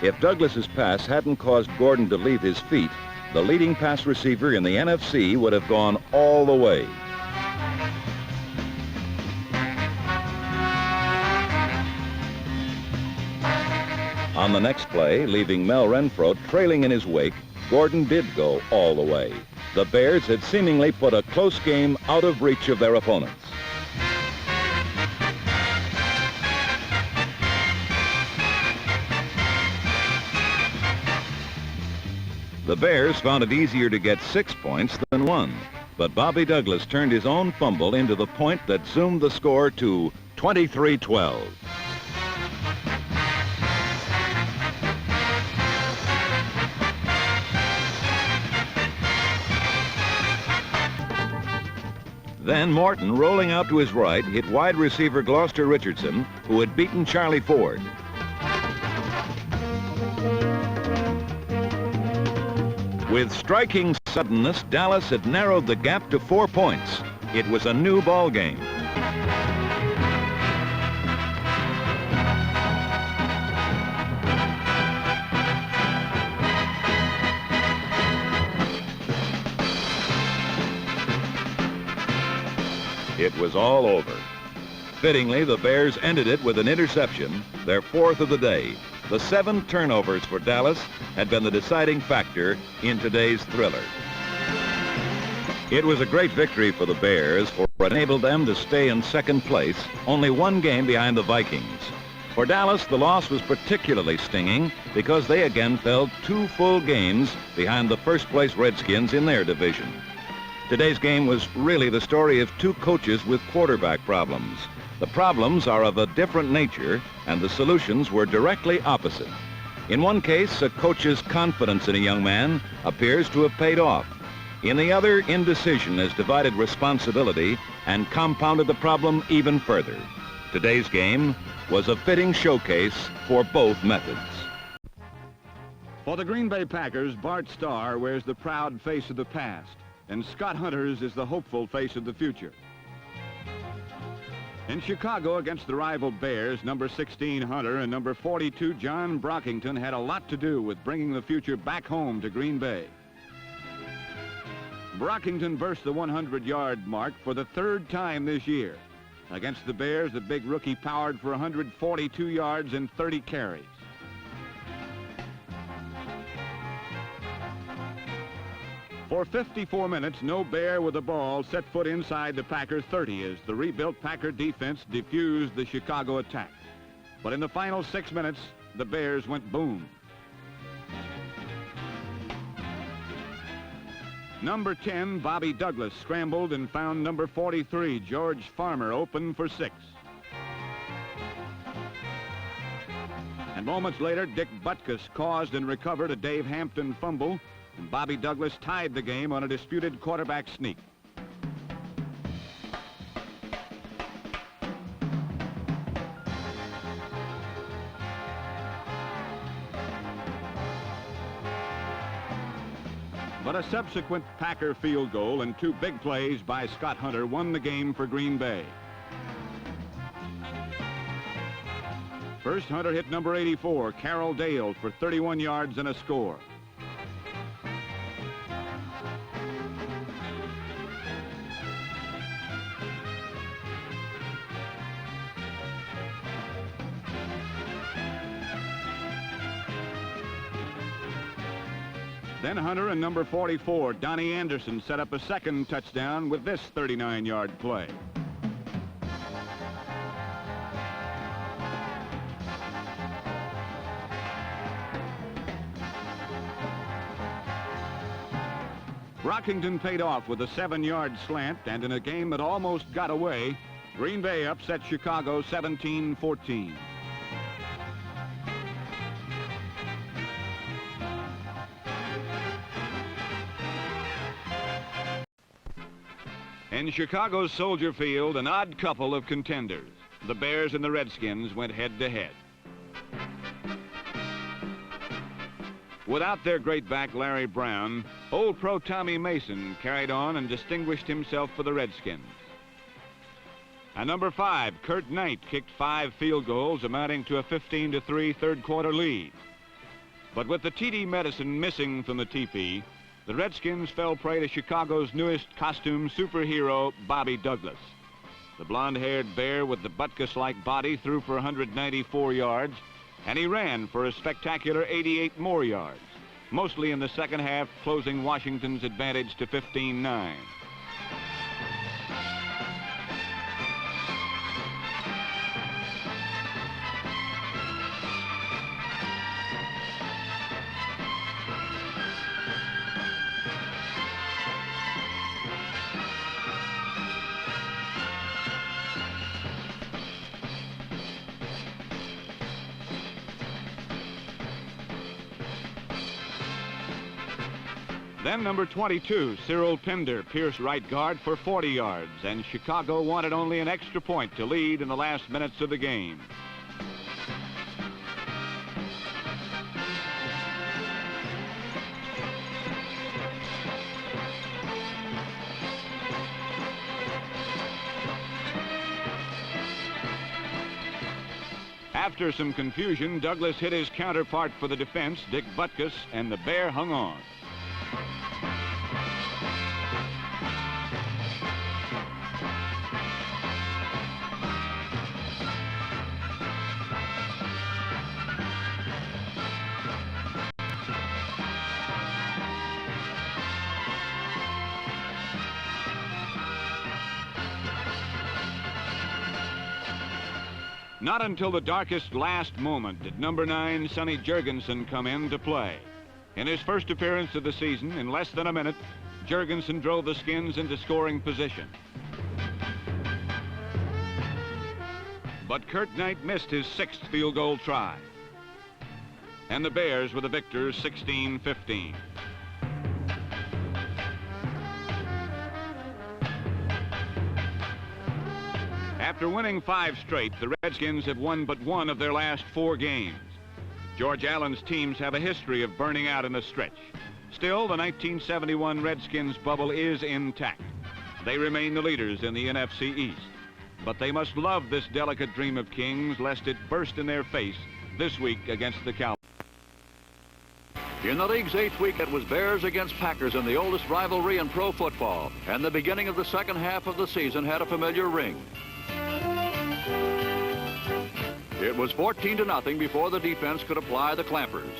If Douglas's pass hadn't caused Gordon to leave his feet, the leading pass receiver in the NFC would have gone all the way. On the next play, leaving Mel Renfro trailing in his wake, Gordon did go all the way. The Bears had seemingly put a close game out of reach of their opponents. The Bears found it easier to get 6 points than 1, but Bobby Douglas turned his own fumble into the point that zoomed the score to 23-12. Then Morton, rolling out to his right, hit wide receiver Gloucester Richardson, who had beaten Charlie Ford. With striking suddenness, Dallas had narrowed the gap to 4 points. It was a new ball game. It was all over. Fittingly, the Bears ended it with an interception, their 4th of the day. The 7 turnovers for Dallas had been the deciding factor in today's thriller. It was a great victory for the Bears, for it enabled them to stay in second place, only 1 game behind the Vikings. For Dallas, the loss was particularly stinging because they again fell 2 full games behind the first-place Redskins in their division. Today's game was really the story of 2 coaches with quarterback problems. The problems are of a different nature, and the solutions were directly opposite. In one case, a coach's confidence in a young man appears to have paid off. In the other, indecision has divided responsibility and compounded the problem even further. Today's game was a fitting showcase for both methods.
For the Green Bay Packers, Bart Starr wears the proud face of the past, and Scott Hunters is the hopeful face of the future. In Chicago against the rival Bears, number 16 Hunter and number 42 John Brockington had a lot to do with bringing the future back home to Green Bay. Brockington burst the 100-yard mark for the 3rd time this year. Against the Bears, the big rookie powered for 142 yards and 30 carries. For 54 minutes, no Bear with the ball set foot inside the Packers' 30 as the rebuilt Packer defense diffused the Chicago attack. But in the final 6 minutes, the Bears went boom. Number 10, Bobby Douglas, scrambled and found number 43, George Farmer, open for 6. And moments later, Dick Butkus caused and recovered a Dave Hampton fumble, and Bobby Douglas tied the game on a disputed quarterback sneak. But a subsequent Packer field goal and 2 big plays by Scott Hunter won the game for Green Bay. First, Hunter hit number 84, Carroll Dale, for 31 yards and a score. Then Hunter and number 44, Donnie Anderson, set up a second touchdown with this 39-yard play. Brockington paid off with a 7-yard slant, and in a game that almost got away, Green Bay upset Chicago 17-14. In Chicago's Soldier Field, an odd couple of contenders. The Bears and the Redskins went head-to-head. Without their great back, Larry Brown, old pro Tommy Mason carried on and distinguished himself for the Redskins. And number 5, Kurt Knight, kicked 5 field goals, amounting to a 15-3 third-quarter lead. But with the TD medicine missing from the teepee, the Redskins fell prey to Chicago's newest costume superhero, Bobby Douglas. The blonde-haired bear with the Butkus-like body threw for 194 yards, and he ran for a spectacular 88 more yards, mostly in the second half, closing Washington's advantage to 15-9. Then number 22, Cyril Pinder, pierced right guard for 40 yards, and Chicago wanted only an extra point to lead in the last minutes of the game. After some confusion, Douglas hit his counterpart for the defense, Dick Butkus, and the Bear hung on. Not until the darkest last moment did number 9, Sonny Jurgensen, come in to play. In his first appearance of the season, in less than a minute, Jurgensen drove the Skins into scoring position. But Kurt Knight missed his 6th field goal try. And the Bears were the victors, 16-15. After winning 5 straight, the Redskins have won but 1 of their last 4 games. George Allen's teams have a history of burning out in the stretch. Still, the 1971 Redskins bubble is intact. They remain the leaders in the NFC East. But they must love this delicate dream of kings, lest it burst in their face this week against the Cowboys.
In the league's 8th week, it was Bears against Packers in the oldest rivalry in pro football, and the beginning of the second half of the season had a familiar ring. It was 14-0 before the defense could apply the clampers.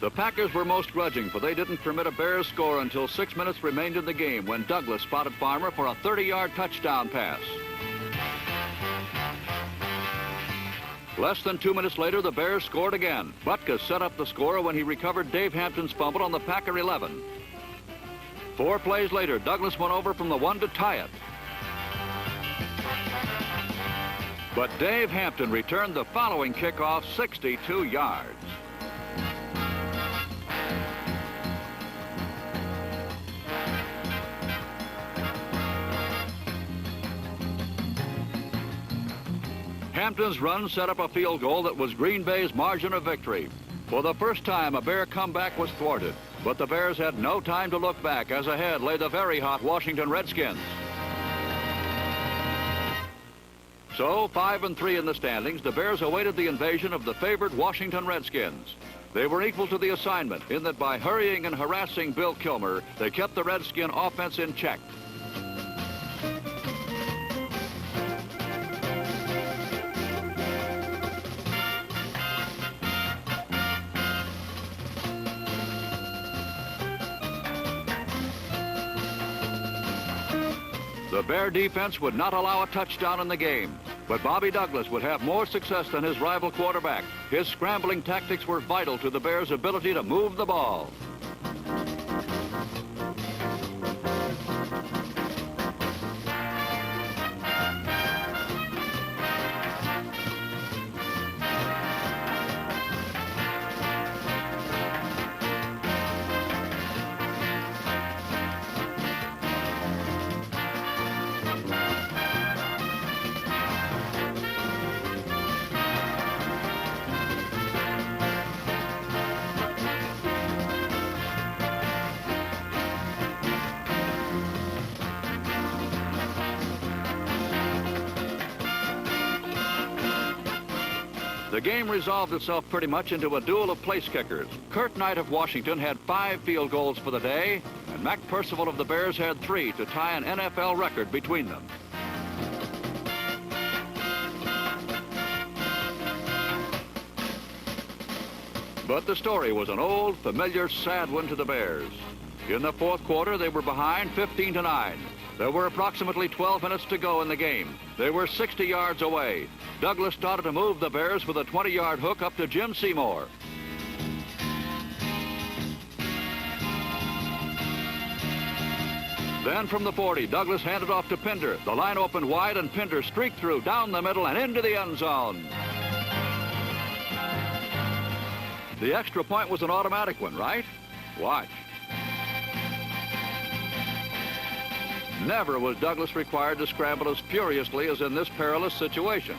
The Packers were most grudging, for they didn't permit a Bears score until 6 minutes remained in the game, when Douglas spotted Farmer for a 30-yard touchdown pass. Less than 2 minutes later, the Bears scored again. Butkus set up the score when he recovered Dave Hampton's fumble on the Packer 11. 4 plays later, Douglas went over from the 1 to tie it. But Dave Hampton returned the following kickoff 62 yards. Hampton's run set up a field goal that was Green Bay's margin of victory. For the first time, a Bear comeback was thwarted, but the Bears had no time to look back, as ahead lay the very hot Washington Redskins. So, 5-3 in the standings, the Bears awaited the invasion of the favored Washington Redskins. They were equal to the assignment in that by hurrying and harassing Bill Kilmer, they kept the Redskin offense in check. The Bear defense would not allow a touchdown in the game, but Bobby Douglas would have more success than his rival quarterback. His scrambling tactics were vital to the Bears' ability to move the ball. The game resolved itself pretty much into a duel of place kickers. Kurt Knight of Washington had 5 field goals for the day, and Mac Percival of the Bears had 3 to tie an NFL record between them. But the story was an old, familiar, sad one to the Bears. In the fourth quarter, they were behind 15-9. There were approximately 12 minutes to go in the game. They were 60 yards away. Douglas started to move the Bears with a 20-yard hook up to Jim Seymour. Then from the 40, Douglas handed off to Pinder. The line opened wide, and Pinder streaked through down the middle and into the end zone. The extra point was an automatic one, right? Watch. Never was Douglas required to scramble as furiously as in this perilous situation.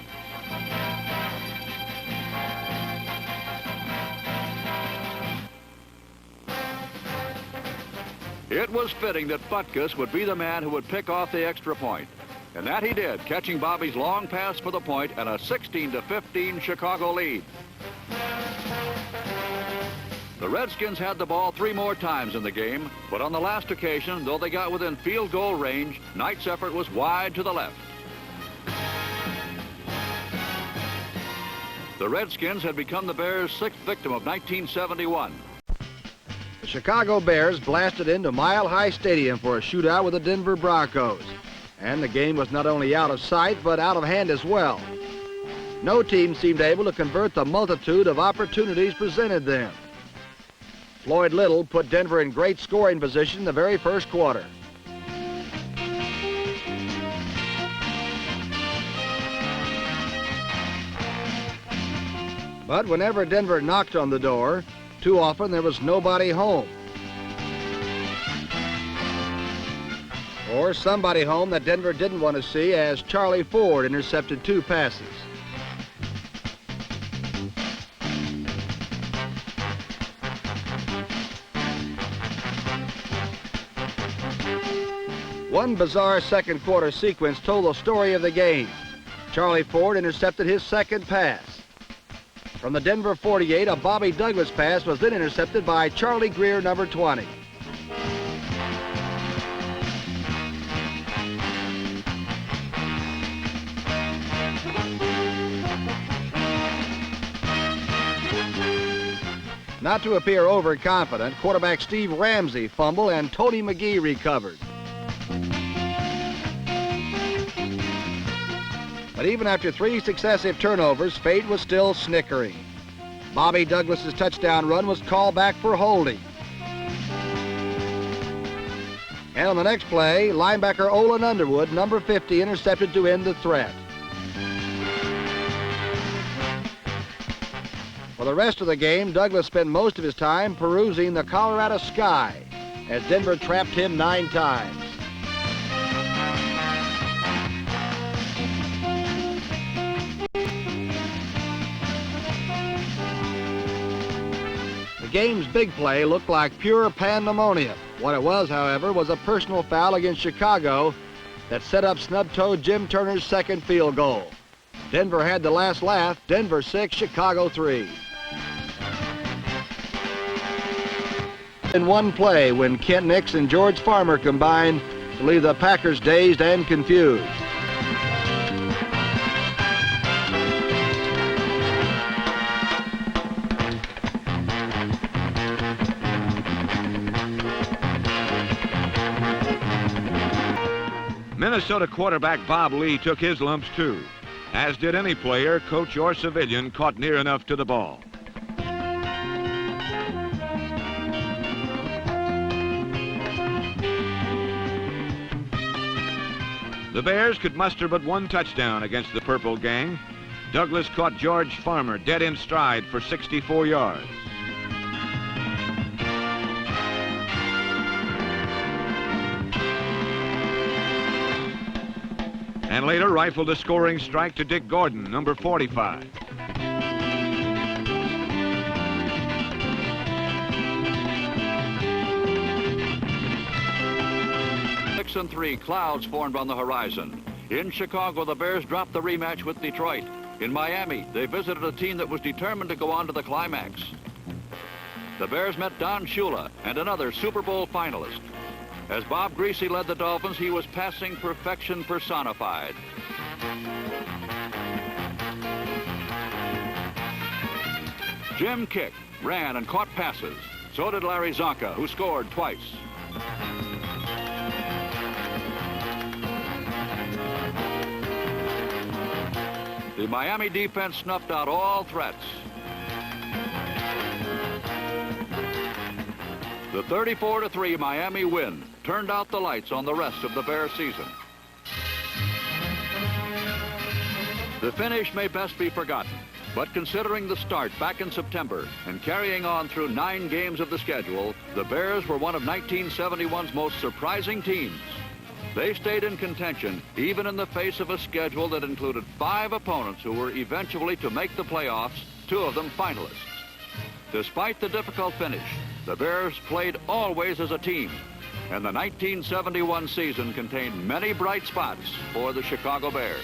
It was fitting that Butkus would be the man who would pick off the extra point. And that he did, catching Bobby's long pass for the point and a 16-15 Chicago lead. The Redskins had the ball 3 more times in the game, but on the last occasion, though they got within field goal range, Knight's effort was wide to the left. The Redskins had become the Bears' 6th victim of 1971.
The Chicago Bears blasted into Mile High Stadium for a shootout with the Denver Broncos. And the game was not only out of sight, but out of hand as well. No team seemed able to convert the multitude of opportunities presented them. Floyd Little put Denver in great scoring position the very first quarter. But whenever Denver knocked on the door, too often there was nobody home. Or somebody home that Denver didn't want to see, as Charlie Ford intercepted 2 passes. One bizarre second quarter sequence told the story of the game. Charlie Ford intercepted his 2nd pass. From the Denver 48, a Bobby Douglas pass was then intercepted by Charlie Greer, number 20. Not to appear overconfident, quarterback Steve Ramsey fumbled and Tony McGee recovered. But even after 3 successive turnovers, fate was still snickering. Bobby Douglas's touchdown run was called back for holding. And on the next play, linebacker Olin Underwood, number 50, intercepted to end the threat. For the rest of the game, Douglas spent most of his time perusing the Colorado sky as Denver trapped him 9 times. The game's big play looked like pure pandemonium. What it was, however, was a personal foul against Chicago that set up snub-toed Jim Turner's 2nd field goal. Denver had the last laugh. Denver 6, Chicago 3. In one play when Kent Nix and George Farmer combined to leave the Packers dazed and confused.
Minnesota quarterback Bob Lee took his lumps too, as did any player, coach, or civilian caught near enough to the ball. The Bears could muster but one touchdown against the Purple Gang. Douglas caught George Farmer dead in stride for 64 yards. And later rifled a scoring strike to Dick Gordon, number 45.
And 3, clouds formed on the horizon. In Chicago, the Bears dropped the rematch with Detroit. In Miami, they visited a team that was determined to go on to the climax. The Bears met Don Shula and another Super Bowl finalist. As Bob Greasy led the Dolphins, he was passing perfection personified. Jim kicked, ran, and caught passes. So did Larry Zonka, who scored twice. The Miami defense snuffed out all threats. The 34-3 Miami win turned out the lights on the rest of the Bears season. The finish may best be forgotten, but considering the start back in September and carrying on through 9 games of the schedule, the Bears were one of 1971's most surprising teams. They stayed in contention even in the face of a schedule that included 5 opponents who were eventually to make the playoffs, 2 of them finalists. Despite the difficult finish, the Bears played always as a team, and the 1971 season contained many bright spots for the Chicago Bears.